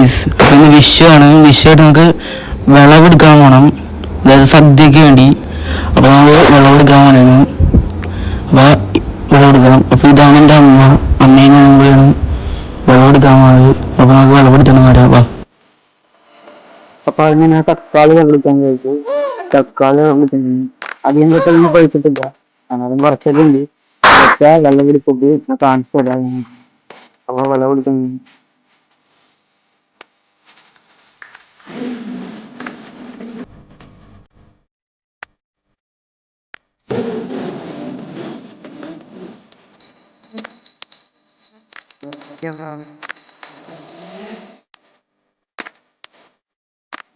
Guys, അപ്പൊ ഇന്ന് വിഷുവാണ്. വിഷുവായിട്ട് നമുക്ക് വിളവെടുക്കാൻ പോകണം, അതായത് സദ്യക്ക് വേണ്ടി. അപ്പൊ നമുക്ക് വിളവെടുക്കാൻ വേണം. അപ്പൊ വിളവെടുക്കണം. അപ്പൊ ഇതാണ് എൻ്റെ അമ്മേനെ കൂടെയാണ് വിളവെടുക്കാൻ പോകുന്നത്. അപ്പൊ നമുക്ക് വിളവെടുത്തണം വരാം. അപ്പൊ അങ്ങനെ തക്കാളി വിളവെടുക്കാൻ കഴിച്ചു. തക്കാളി വിളവെടുക്കുന്നു അധികം തൊട്ടൊന്നും പഴിച്ചിട്ടില്ല, എന്നാലും കുറച്ചിട്ടുണ്ട്. പക്ഷേ വെള്ളം പിടിപ്പിട്ട് കാണിച്ചു തരാം. അപ്പൊ വിളവെടുക്കുന്നു.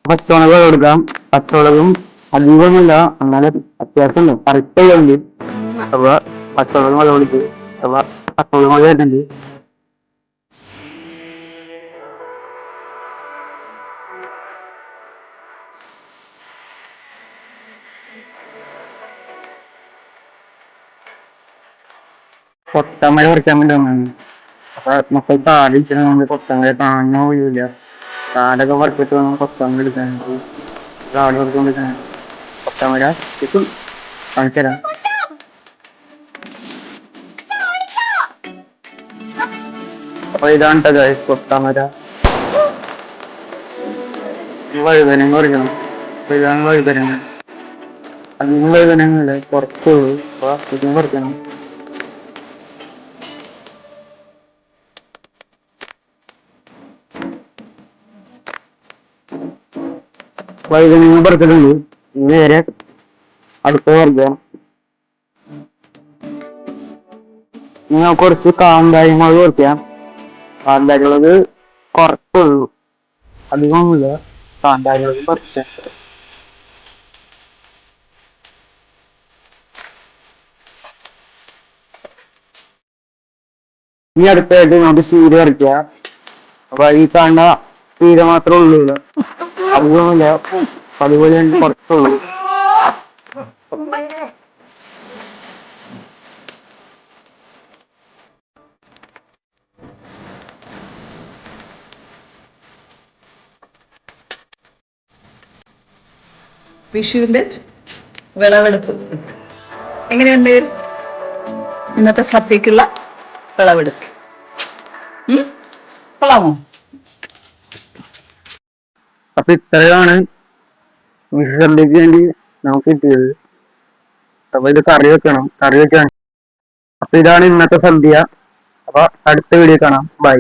പച്ചമുളക് കൊടുക്കാം. പച്ചമുളകും അധികമൊന്നുമില്ല, എന്നാലും അത്യാവശ്യം കറക്റ്റുണ്ട്. അപ്പൊ പച്ചമുളക് മുളക് കൊടുത്ത് അപ്പൊ പച്ചമുളക് മുളക് വരുന്നുണ്ട്. കൊത്തമര പറിക്കാൻ വേണ്ടി വന്നാണ്. അപ്പൊ മക്കൾ താടിച്ചിട്ട് കൊത്തമര താങ്ങാൻ പോയില്ല. താടൊക്കെ പറിച്ചിട്ട് വേണം കൊത്തമര എടുക്കാനായിട്ട്. താട് പറിച്ചുകൊണ്ടിരിക്കാണ്. കൊത്തമര കിട്ടും, കാണിച്ചു തരാം. അപ്പൊ ഇതാണ് കൊത്തമര. വഴുതനങ്ങ പറിക്കണം. അപ്പൊ ഇതാണ് വഴുതനങ്ങ. അധികം വഴുതനങ്ങ കുറച്ചുള്ളൂ. അപ്പൊ ഇതും പറിക്കണം. വഴുതനങ്ങ പറിച്ചിട്ടുണ്ട്. നേരെ അടുത്ത പറിക്കാം. ഞാൻ കുറച്ച് കാന്താരി മുളക് പറിക്കാം. കാന്താരി മുളക് കുറച്ചുള്ളൂ, അധികമൊന്നുമില്ല. കാന്താരി മുളക് പറിച്ച ഇനി അടുത്തായിട്ട് നമുക്ക് ചീര പറിക്കാം. അപ്പൊ ഈ കാണുന്ന ചീര മാത്രമേ ഉള്ളൂ, അധികമില്ല. അതുപോലെ കുറച്ചുള്ളൂ. വിഷുവിന്റെ വിളവെടുപ്പ് എങ്ങനെയുണ്ട്? ഇന്നത്തെ സദ്യക്കുള്ള വിളവെടുപ്പ് കൊള്ളാമോ? അപ്പൊ ഇത്രയാണ് വിഷുസദ്യക്ക് വേണ്ടി നമുക്ക് കിട്ടിയത്. അപ്പൊ ഇത് കറി വെക്കണം, കറി വെക്കാൻ. അപ്പൊ ഇതാണ് ഇന്നത്തെ സദ്യ. അപ്പൊ അടുത്ത വീഡിയോ കാണാം. ബൈ.